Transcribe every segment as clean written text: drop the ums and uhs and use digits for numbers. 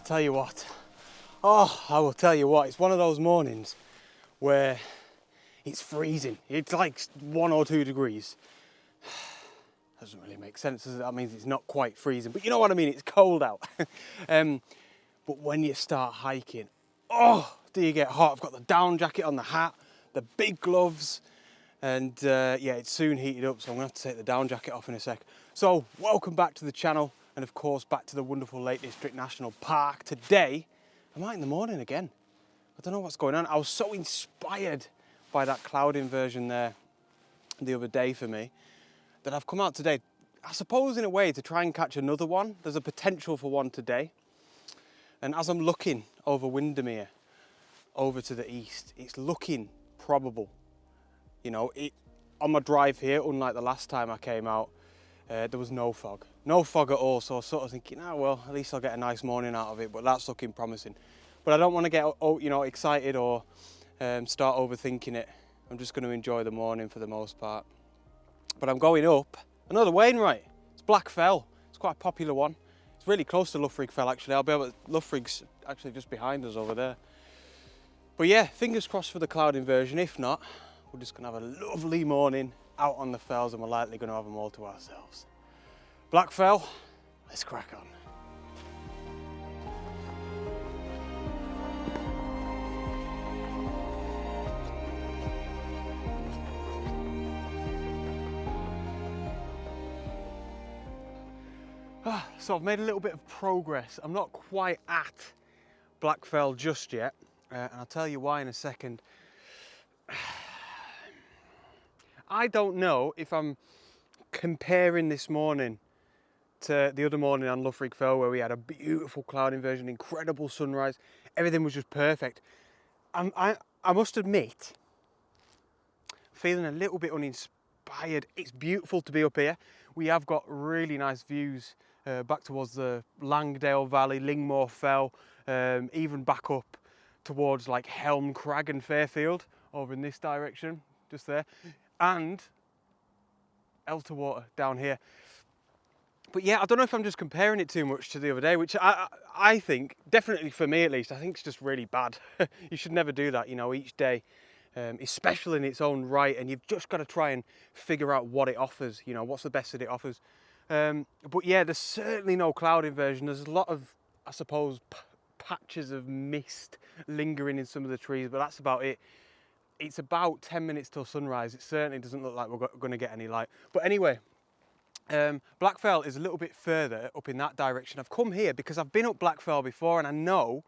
tell you what. Oh, I will tell you what. It's one of those mornings where it's freezing. It's like 1 or 2 degrees. Doesn't really make sense, does it? That means it's not quite freezing, but you know what I mean. It's cold out. But when you start hiking, oh, do you get hot? I've got the down jacket on, the hat, the big gloves, and yeah, it's soon heated up, so I'm gonna have to take the down jacket off in a sec. So welcome back to the channel, and of course back to the wonderful Lake District National Park. Today, I'm out in the morning again. I don't know what's going on. I was so inspired by that cloud inversion there the other day for me, that I've come out today, I suppose in a way, to try and catch another one. There's a potential for one today. And as I'm looking over Windermere, over to the east, it's looking probable. You know, on my drive here, unlike the last time I came out, there was no fog. No fog at all, so I was sort of thinking, oh well, at least I'll get a nice morning out of it, but that's looking promising. But I don't want to get, you know, excited or start overthinking it. I'm just going to enjoy the morning for the most part. But I'm going up another Wainwright. It's Black Fell. It's quite a popular one. It's really close to Loughrig Fell actually. I'll be able to, Loughrig's actually just behind us over there. But yeah, fingers crossed for the cloud inversion. If not, we're just gonna have a lovely morning out on the fells, and we're likely gonna have them all to ourselves. Black Fell, let's crack on. So I've made a little bit of progress. I'm not quite at Black Fell just yet, and I'll tell you why in a second. I don't know if I'm comparing this morning to the other morning on Loughrig Fell, where we had a beautiful cloud inversion, incredible sunrise, everything was just perfect. I must admit, feeling a little bit uninspired. It's beautiful to be up here. We have got really nice views back towards the Langdale Valley, Lingmore Fell, even back up towards like Helm Crag and Fairfield over in this direction, just there, and Elterwater down here. But yeah, I don't know if I'm just comparing it too much to the other day, which I think, definitely for me at least, I think it's just really bad. You should never do that, you know, each day is special in its own right, and you've just got to try and figure out what it offers, you know, what's the best that it offers. But yeah, there's certainly no cloud inversion. There's a lot of, I suppose, patches of mist lingering in some of the trees, but that's about it. It's about 10 minutes till sunrise. It certainly doesn't look like we're going to get any light. But anyway, Black Fell is a little bit further up in that direction. I've come here because I've been up Black Fell before, and I know,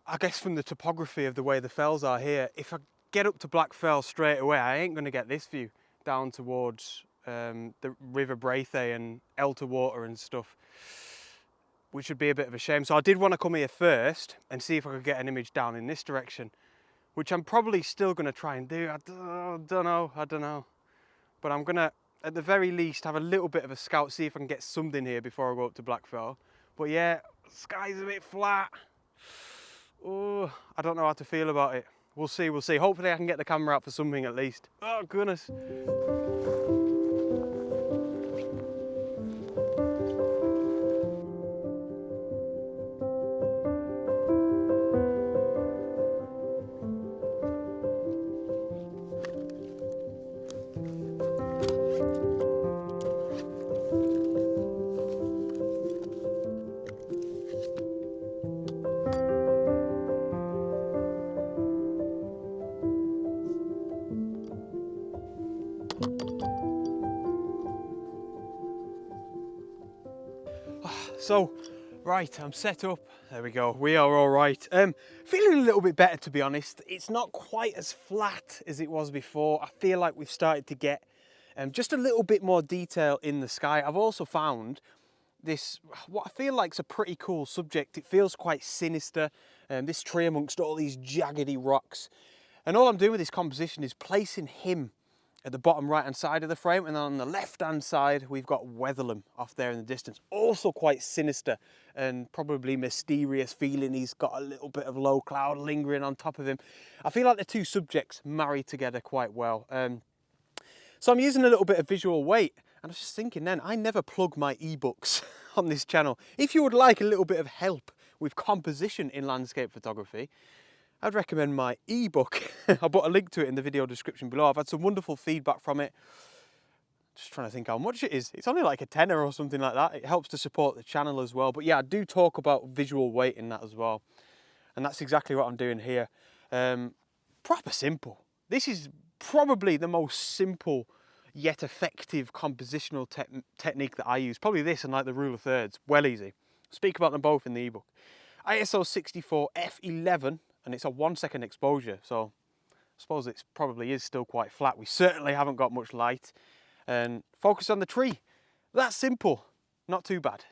I guess from the topography of the way the fells are here, if I get up to Black Fell straight away, I ain't going to get this view down towards the River Braithey and Elterwater and stuff, which would be a bit of a shame. So I did want to come here first and see if I could get an image down in this direction, which I'm probably still going to try and do. I don't know. But I'm going to, at the very least, have a little bit of a scout, see if I can get something here before I go up to Black Fell. But yeah, sky's a bit flat. Oh, I don't know how to feel about it. We'll see, we'll see. Hopefully I can get the camera out for something at least. Oh, goodness. So, right, I'm set up. There we go. We are all right. Feeling a little bit better, to be honest. It's not quite as flat as it was before. I feel like we've started to get just a little bit more detail in the sky. I've also found this, what I feel like is a pretty cool subject. It feels quite sinister. This tree amongst all these jaggedy rocks. And all I'm doing with this composition is placing him at the bottom right hand side of the frame, and then on the left hand side we've got Weatherlam off there in the distance, also quite sinister and probably mysterious feeling. He's got a little bit of low cloud lingering on top of him. I feel like the two subjects marry together quite well. So I'm using a little bit of visual weight, and I was just thinking then, I never plug my ebooks on this channel. If you would like a little bit of help with composition in landscape photography, I'd recommend my ebook. I'll put a link to it in the video description below. I've had some wonderful feedback from it. Just trying to think how much it is. It's only like a tenner or something like that. It helps to support the channel as well. But yeah, I do talk about visual weight in that as well. And that's exactly what I'm doing here. Proper simple. This is probably the most simple yet effective compositional technique that I use. Probably this and like the rule of thirds. Well easy. Speak about them both in the ebook. ISO 64 f11, and it's a 1 second exposure. So I suppose it probably is still quite flat. We certainly haven't got much light. And focus on the tree. That's simple. Not too bad.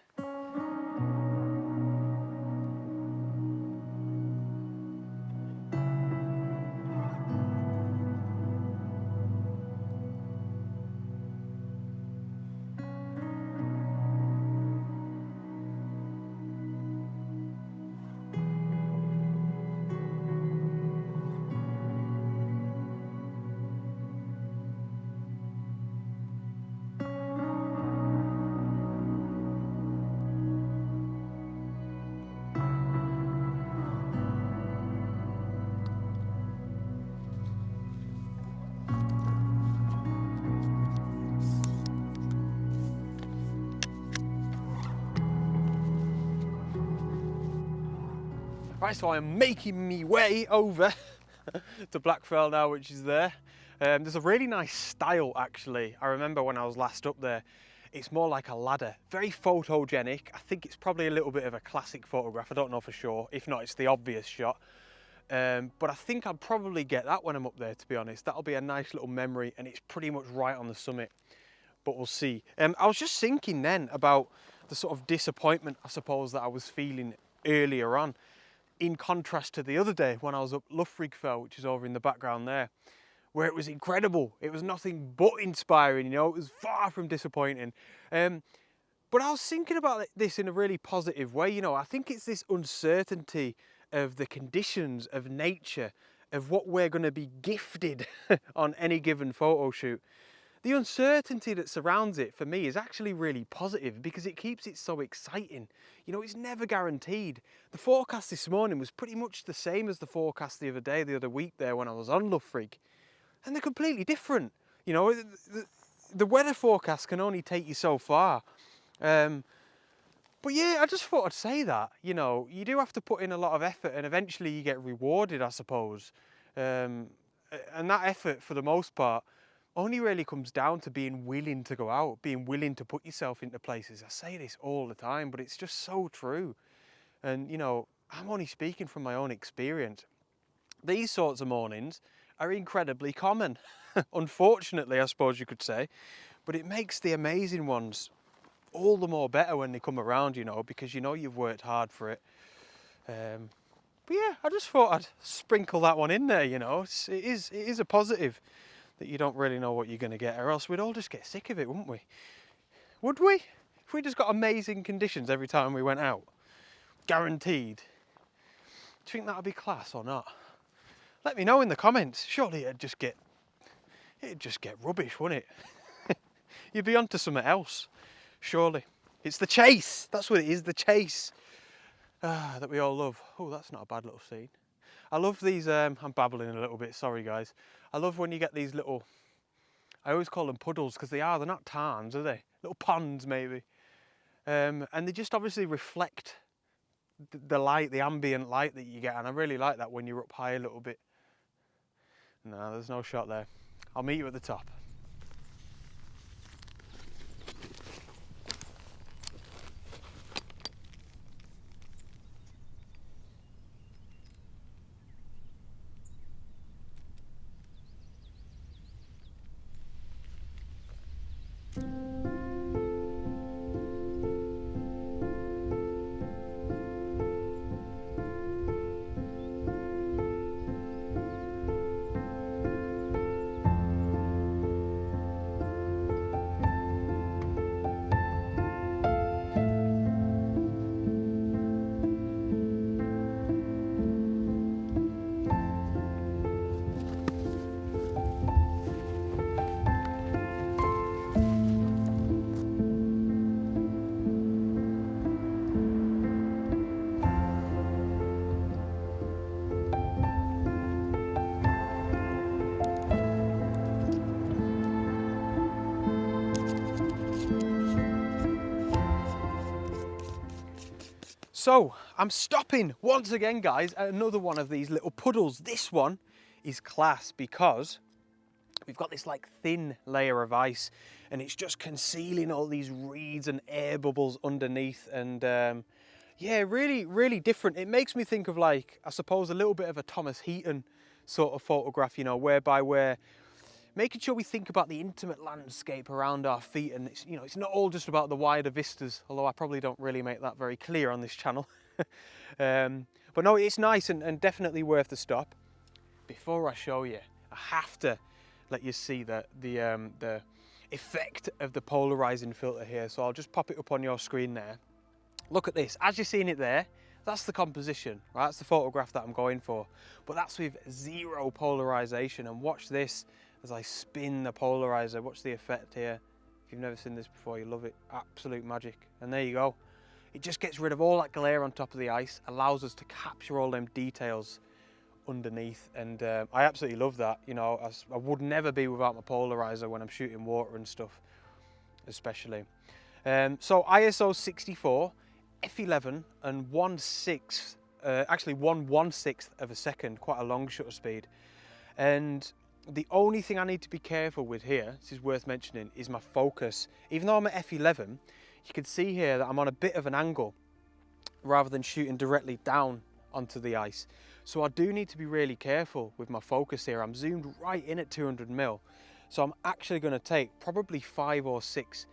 Right, so I'm making me way over to Blackfell now, which is there. There's a really nice style actually. I remember when I was last up there, it's more like a ladder, very photogenic. I think it's probably a little bit of a classic photograph. I don't know for sure. If not, it's the obvious shot. But I think I'd probably get that when I'm up there, to be honest. That'll be a nice little memory, and it's pretty much right on the summit, but we'll see. I was just thinking then about the sort of disappointment, I suppose, that I was feeling earlier on, in contrast to the other day when I was up Loughriggfell, which is over in the background there, where it was incredible. It was nothing but inspiring, you know, it was far from disappointing. But I was thinking about this in a really positive way, you know. I think it's this uncertainty of the conditions of nature, of what we're going to be gifted on any given photo shoot. The uncertainty that surrounds it for me is actually really positive because it keeps it so exciting. You know, it's never guaranteed. The forecast this morning was pretty much the same as the forecast the other week there when I was on Loughrig. And they're completely different. You know, the weather forecast can only take you so far. But yeah, I just thought I'd say that. You know, you do have to put in a lot of effort and eventually you get rewarded, I suppose. And that effort, for the most part, only really comes down to being willing to go out, being willing to put yourself into places. I say this all the time, but it's just so true. And, you know, I'm only speaking from my own experience. These sorts of mornings are incredibly common, unfortunately, I suppose you could say, but it makes the amazing ones all the more better when they come around, you know, because you know you've worked hard for it. But yeah, I just thought I'd sprinkle that one in there, you know. It is a positive that you don't really know what you're going to get, or else we'd all just get sick of it, wouldn't we? Would we? If we just got amazing conditions every time we went out, guaranteed. Do you think that would be class or not? Let me know in the comments. Surely it'd just get rubbish, wouldn't it? You'd be onto something else, surely. It's the chase. That's what it is, the chase. That we all love. Oh, that's not a bad little scene. I love these, I'm babbling a little bit, sorry guys. I love when you get these little, I always call them puddles because they're not tarns, are they? Little ponds maybe. And they just obviously reflect the light, the ambient light that you get, and I really like that when you're up high a little bit. No, there's no shot there. I'll meet you at the top. So I'm stopping once again, guys, at another one of these little puddles. This one is class because we've got this like thin layer of ice and it's just concealing all these reeds and air bubbles underneath, and yeah, really, really different. It makes me think of, like, I suppose a little bit of a Thomas Heaton sort of photograph, you know, whereby we're making sure we think about the intimate landscape around our feet, and it's, you know, it's not all just about the wider vistas, although I probably don't really make that very clear on this channel. But no, it's nice and definitely worth the stop. Before I show you, I have to let you see the effect of the polarizing filter here. So I'll just pop it up on your screen there. Look at this. As you're seeing it there, that's the composition, right? That's the photograph that I'm going for. But that's with zero polarization. And watch this as I spin the polarizer. Watch the effect here. If you've never seen this before, you'll love it. Absolute magic. And there you go. It just gets rid of all that glare on top of the ice, allows us to capture all them details underneath, and I absolutely love that. You know, I would never be without my polarizer when I'm shooting water and stuff, especially. So ISO 64, f11 and 1/6, actually 1/1/6 of a second, quite a long shutter speed. And the only thing I need to be careful with here, this is worth mentioning, is my focus. Even though I'm at f11, you can see here that I'm on a bit of an angle rather than shooting directly down onto the ice. So I do need to be really careful with my focus here. I'm zoomed right in at 200mm. So I'm actually going to take probably 5 or 6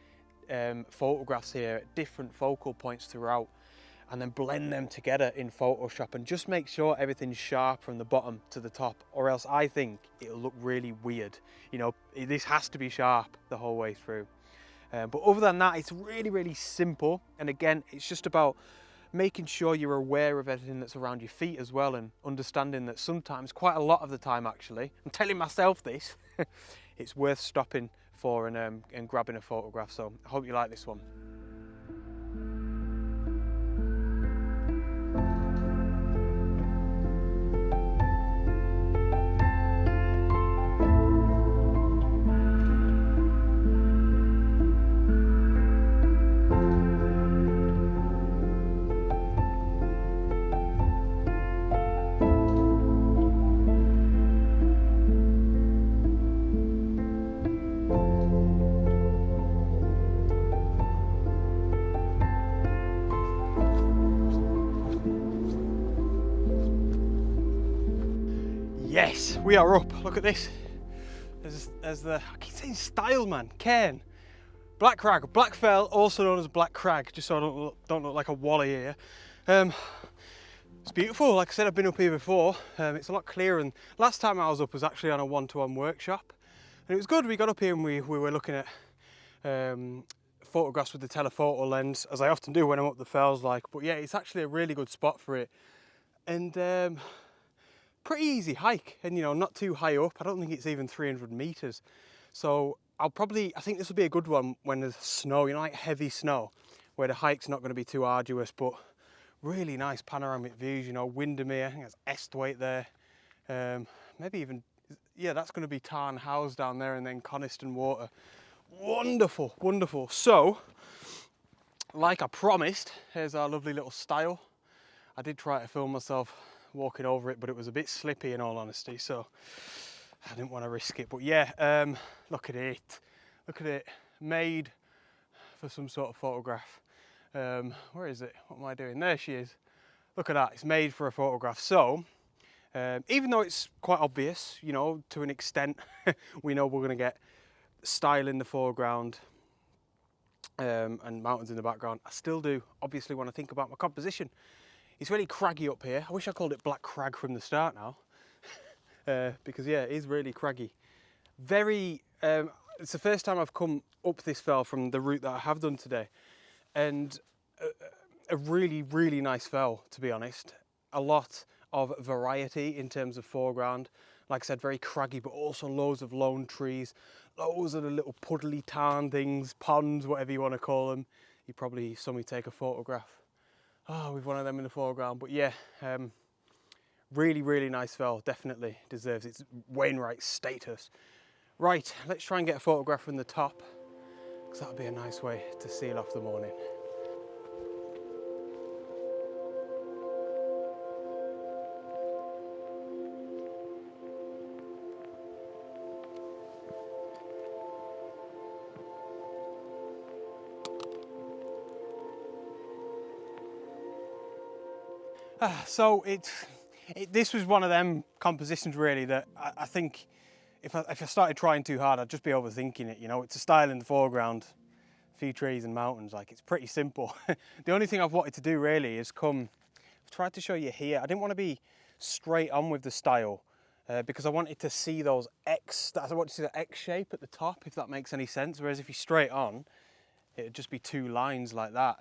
photographs here at different focal points throughout, and then blend them together in Photoshop and just make sure everything's sharp from the bottom to the top, or else I think it'll look really weird. You know, this has to be sharp the whole way through. But other than that, it's really, really simple. And again, it's just about making sure you're aware of everything that's around your feet as well, and understanding that sometimes, quite a lot of the time actually, I'm telling myself this, it's worth stopping for and grabbing a photograph. So I hope you like this one. Yes, we are up. Look at this. There's the, I keep saying style, man, cairn. Black crag, black fell, also known as black crag, just so I don't look like a wally here. It's beautiful. Like I said, I've been up here before. It's a lot clearer, and last time I was up was actually on a one-to-one workshop, and it was good. We got up here and we were looking at photographs with the telephoto lens, as I often do when I'm up the fells, like. But yeah, it's actually a really good spot for it, and pretty easy hike, and you know, not too high up. I don't think it's even 300 meters. So I think this will be a good one when there's snow, you know, like heavy snow, where the hike's not going to be too arduous, but really nice panoramic views, you know, Windermere, I think that's Esthwaite there. Maybe even, yeah, that's going to be Tarn House down there, and then Coniston Water. Wonderful, wonderful. So, like I promised, here's our lovely little stile. I did try to film myself walking over it, but it was a bit slippy in all honesty, so I didn't want to risk it. But yeah, look at it, made for some sort of photograph. Where is it? What am I doing? There she is. Look at that, it's made for a photograph. So even though it's quite obvious, you know, to an extent, we know we're going to get style in the foreground and mountains in the background, I still do obviously want to think about my composition. It's really craggy up here. I wish I called it black crag from the start now, because yeah, it is really craggy. Very, it's the first time I've come up this fell from the route that I have done today, and a really, really nice fell, to be honest. A lot of variety in terms of foreground. Like I said, very craggy, but also loads of lone trees, loads of the little puddly tarn things, ponds, whatever you want to call them. You probably saw me take a photograph with one of them in the foreground. But yeah, really, really nice fell. Definitely deserves its Wainwright status. Right, let's try and get a photograph from the top, because that'll be a nice way to seal off the morning. So this was one of them compositions really that I think if I started trying too hard, I'd just be overthinking it. You know, it's a style in the foreground, a few trees and mountains. Like, it's pretty simple. The only thing I've wanted to do really is I've tried to show you here. I didn't want to be straight on with the style because I wanted to see those I want to see the X shape at the top, if that makes any sense. Whereas if you're straight on, it'd just be two lines like that.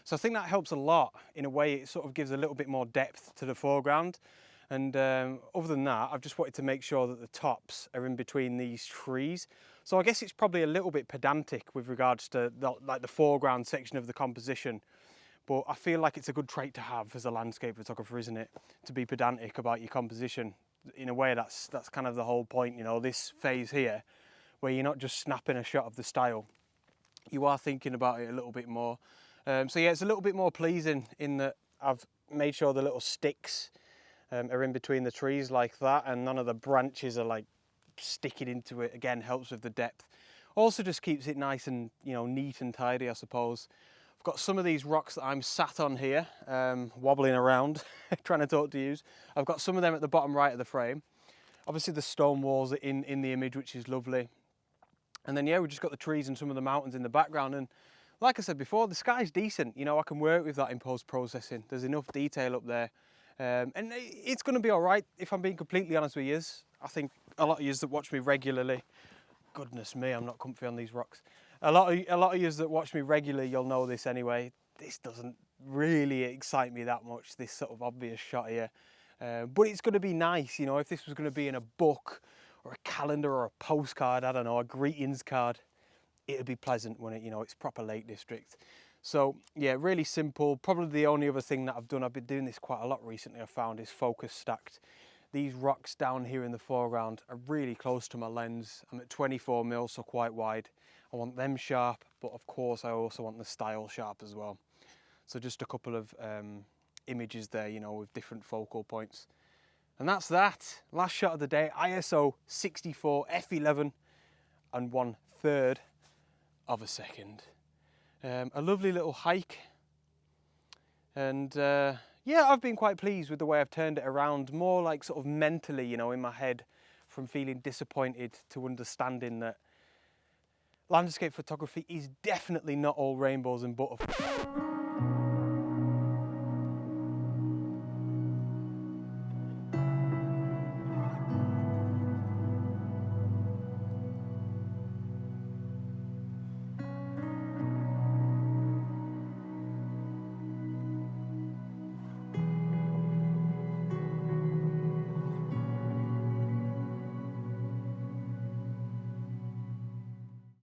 So I think that helps a lot. In a way, it sort of gives a little bit more depth to the foreground. And other than that, I've just wanted to make sure that the tops are in between these trees. So I guess it's probably a little bit pedantic with regards to the foreground section of the composition. But I feel like it's a good trait to have as a landscape photographer, isn't it? To be pedantic about your composition. In a way, that's kind of the whole point, you know, this phase here, where you're not just snapping a shot of the style. You are thinking about it a little bit more. So yeah, it's a little bit more pleasing in that I've made sure the little sticks are in between the trees like that, and none of the branches are like sticking into it. Again, helps with the depth. Also just keeps it nice and, you know, neat and tidy, I suppose. I've got some of these rocks that I'm sat on here, wobbling around, trying to talk to you. I've got some of them at the bottom right of the frame. Obviously the stone walls are in the image, which is lovely. And then yeah, we've just got the trees and some of the mountains in the background. And like I said before, the sky's decent. You know, I can work with that in post-processing. There's enough detail up there. And it's going to be all right, if I'm being completely honest with you. I think a lot of you that watch me regularly, goodness me, I'm not comfy on these rocks. A lot of you that watch me regularly, you'll know this anyway. This doesn't really excite me that much, this sort of obvious shot here. But it's going to be nice, you know, if this was going to be in a book or a calendar or a postcard, I don't know, a greetings card, it'd be pleasant when it's proper Lake District. So yeah, really simple. Probably the only other thing that I've been doing this quite a lot recently, I found, is focus stacked. These rocks down here in the foreground are really close to my lens. I'm at 24mm, so quite wide. I want them sharp, but of course I also want the style sharp as well. So just a couple of images there, you know, with different focal points. And that's that. Last shot of the day, ISO 64 f11 and 1/3 of a second. A lovely little hike. And yeah, I've been quite pleased with the way I've turned it around, more like sort of mentally, you know, in my head, from feeling disappointed to understanding that landscape photography is definitely not all rainbows and butterflies.